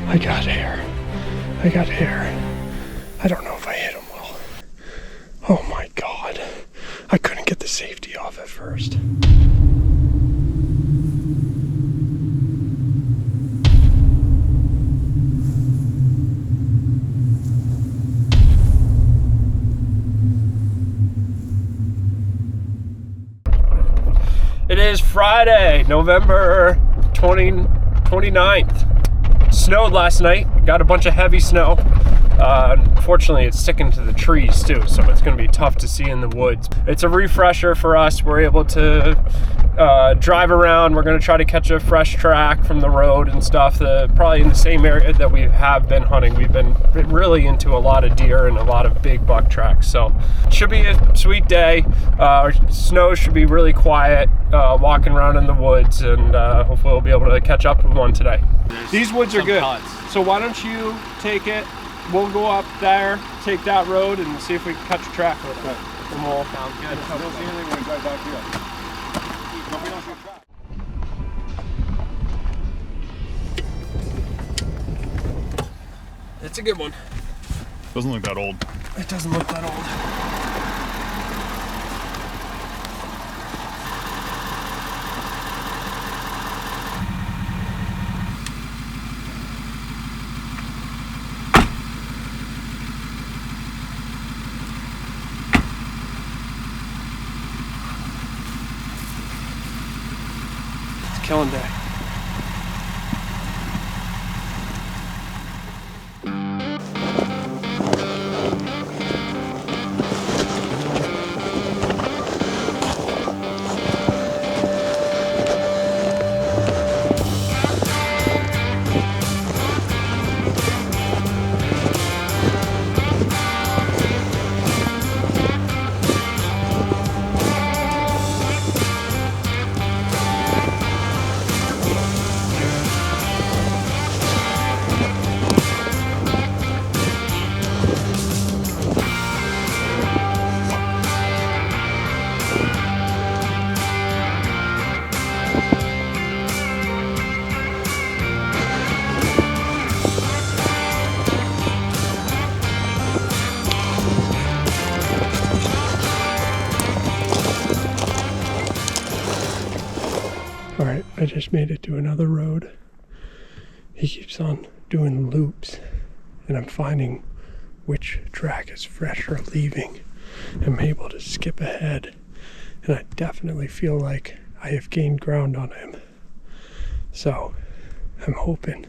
I got hair. I got hair. I don't know if I hit him well. Oh my God. I couldn't get the safety off at first. It is Friday, November 29th. Snowed last night, got a bunch of heavy snow. Unfortunately, it's sticking to the trees too, so it's going to be tough to see in the woods. It's a refresher for us. We're able to drive around. We're going to try to catch a fresh track from the road and stuff, probably in the same area that we have been hunting. We've been really into a lot of deer and a lot of big buck tracks, so it should be a sweet day. Snow should be really quiet, walking around in the woods, and hopefully we'll be able to catch up with one today. These woods are good, so why don't you take it? We'll go up there, take that road, and see if we can catch a track with it. Right. And we'll sound good. I don't see anything when we drive back here. No, we don't see a track. It's a good one. Doesn't look that old. It doesn't look that old. Killing day. Alright, I just made it to another road. He keeps on doing loops, and I'm finding which track is fresh or leaving. I'm able to skip ahead, and I definitely feel like I have gained ground on him. So, I'm hoping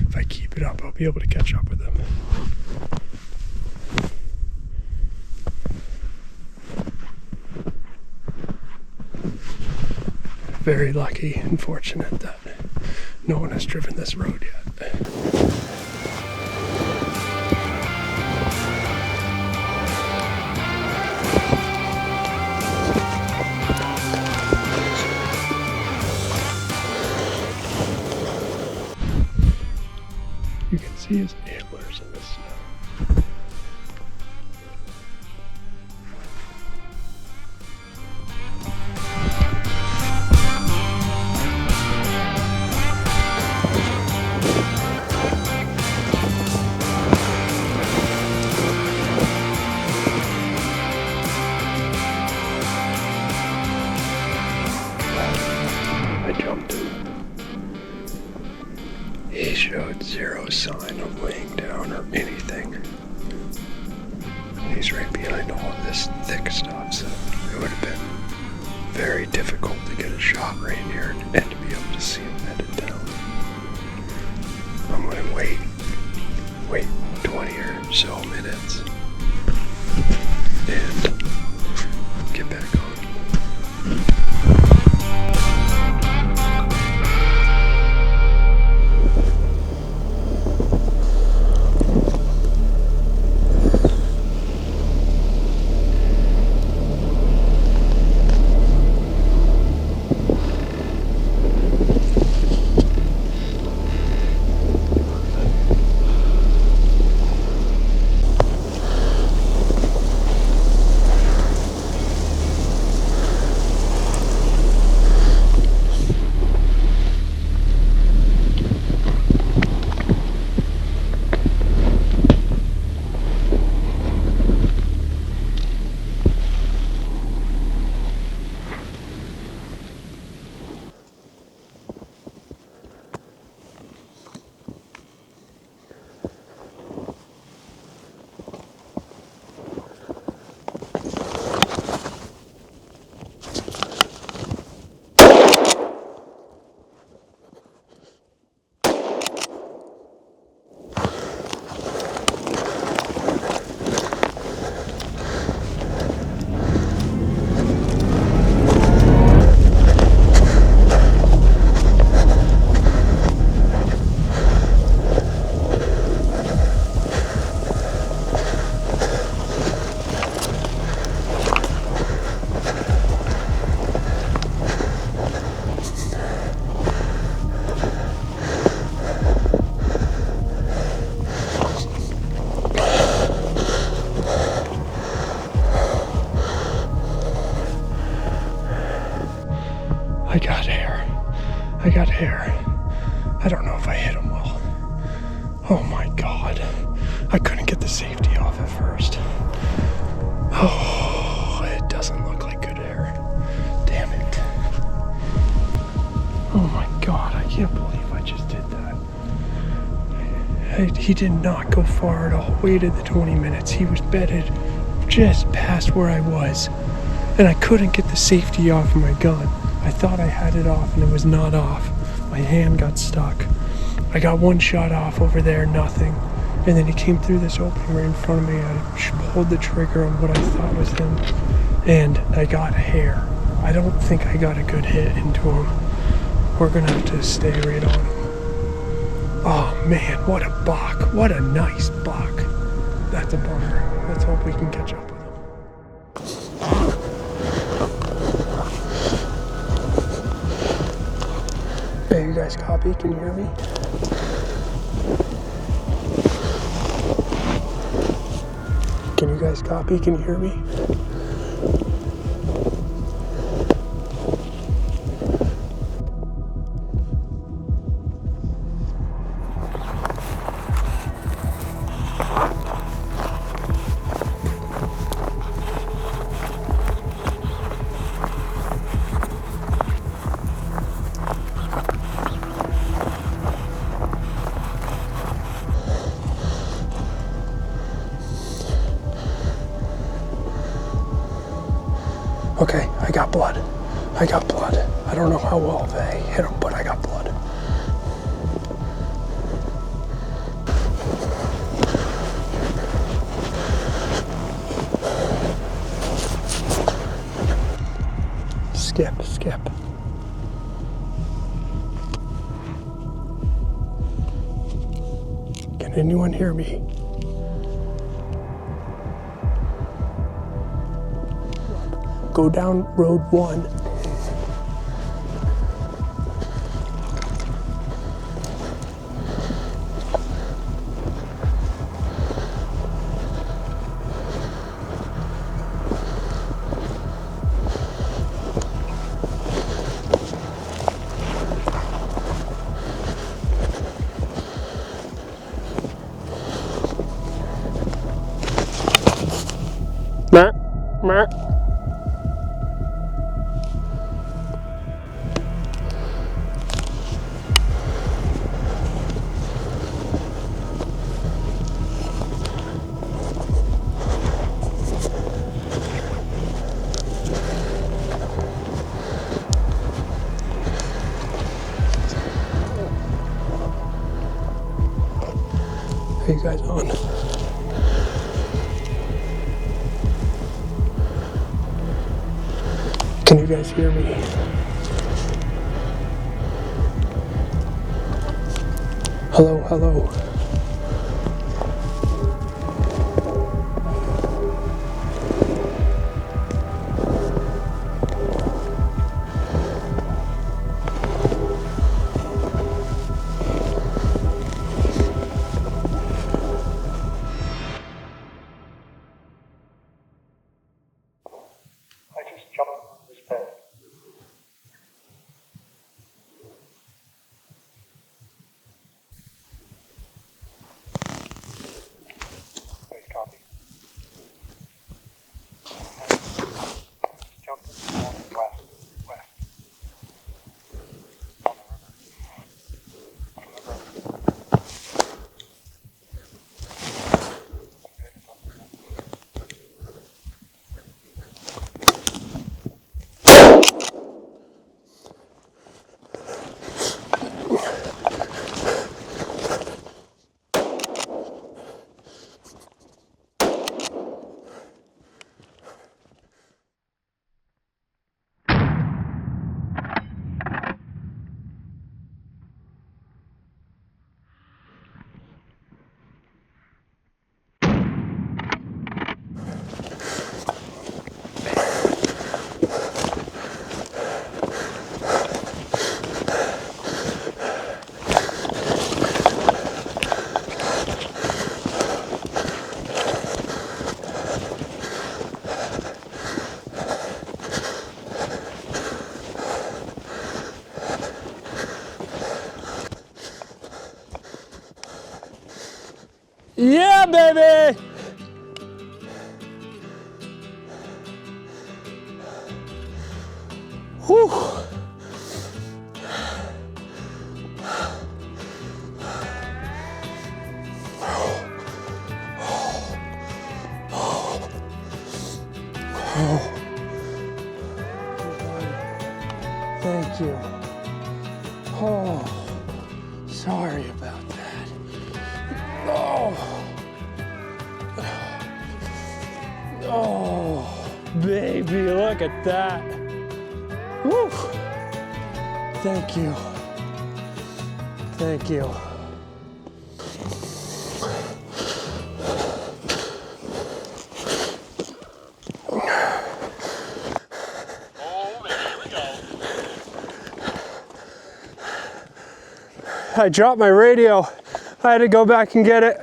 if I keep it up, I'll be able to catch up with him. Very lucky and fortunate that no one has driven this road yet. You can see his antlers in the snow. He showed zero sign of laying down or anything. He's right behind all of this thick stuff, so it would have been very difficult to get a shot right here and to be able to see him headed down. I'm going to wait 20 or so minutes and get back on. I got hair. I got hair. I don't know if I hit him well. Oh my God. I couldn't get the safety off at first. Oh, it doesn't look like good hair. Damn it. Oh my God, I can't believe I just did that. He did not go far at all. Waited the 20 minutes. He was bedded just past where I was. And I couldn't get the safety off of my gun. I thought I had it off and it was not off. My hand got stuck. I got one shot off over there, nothing. And then he came through this opening right in front of me. I pulled the trigger on what I thought was him. And I got hair. I don't think I got a good hit into him. We're gonna have to stay right on him. Oh man, what a buck. What a nice buck. That's a bummer. Let's hope we can catch up with him. Hey, you guys copy? Can you hear me? Can you guys copy? Can you hear me? Okay, I got blood. I got blood. I don't know how well they hit him, but I got blood. Skip. Can anyone hear me? Go down road 1. Matt. Are you guys on? Can you guys hear me? Hello. job, baby! Whew. Thank you. Oh, sorry about that. Oh, oh, baby, look at that. Woo. Thank you. Thank you. I dropped my radio. I had to go back and get it.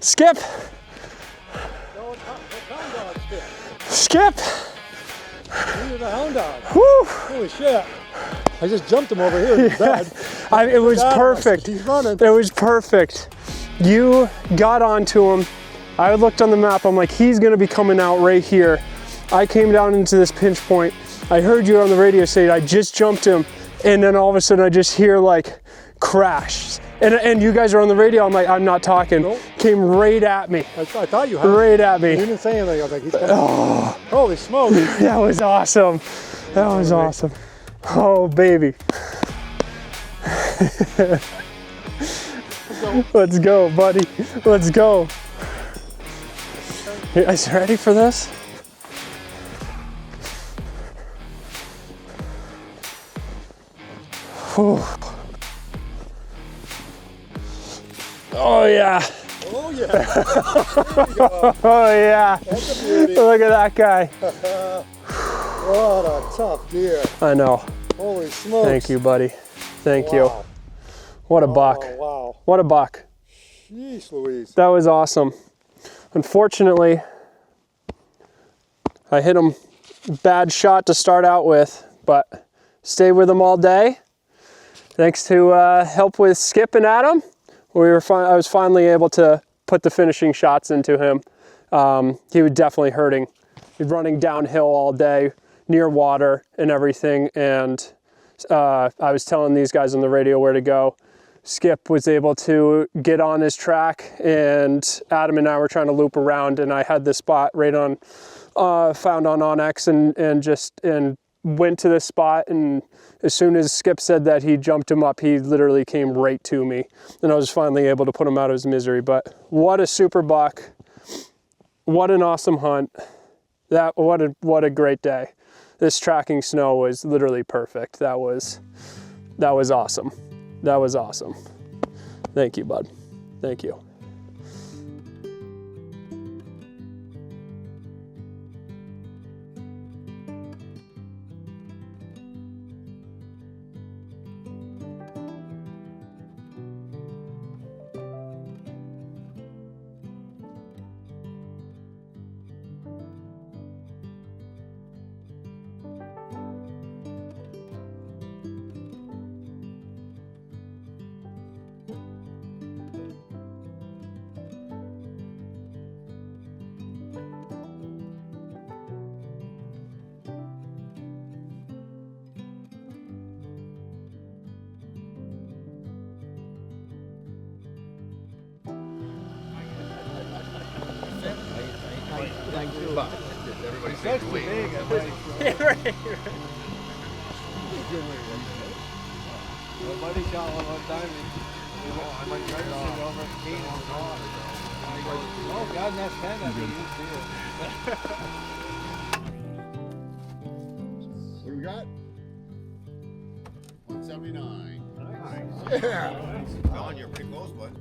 Skip. Skip. You're the hound dog. Woo. Holy shit. I just jumped him over here in his bed. It was perfect. He's running. It was perfect. You got onto him. I looked on the map. I'm like, he's going to be coming out right here. I came down into this pinch point. I heard you on the radio say I just jumped him, and then all of a sudden I just hear like crash. And you guys are on the radio. I'm like, I'm not talking. Nope. Came right at me. I thought you had. Right at me. You didn't say anything. I was like, he's coming. Oh. Holy smokes. That was awesome. That was awesome. Oh, baby. Let's go, buddy. Let's go. You guys ready for this? Whew. Oh yeah. Oh yeah. Oh yeah. That's a beauty. Look at that guy. What a tough deer. I know. Holy smokes. Thank you, buddy. Thank you. Wow. What a buck. Oh, wow. What a buck. Jeez Louise. That was awesome. Unfortunately, I hit him bad shot to start out with, but stayed with him all day. Thanks to help with Skip and Adam, I was finally able to put the finishing shots into him. He was definitely hurting. He was running downhill all day, near water and everything, and I was telling these guys on the radio where to go. Skip was able to get on his track, and Adam and I were trying to loop around, and I had this spot right on, found on Onyx, and went to this spot, and as soon as Skip said that he jumped him up, he literally came right to me, and I was finally able to put him out of his misery. But what a super buck. What an awesome hunt. What a great day. This tracking snow was literally perfect. That was awesome. That was awesome. Thank you, bud. Thank you. Everybody's saying to wait. My buddy shot one time and I might try to sit over at the king on the water. And he goes, oh God, and that's 10, I think you see it. What do we got? 179. Nice. Yeah. Don, you're pretty close, bud.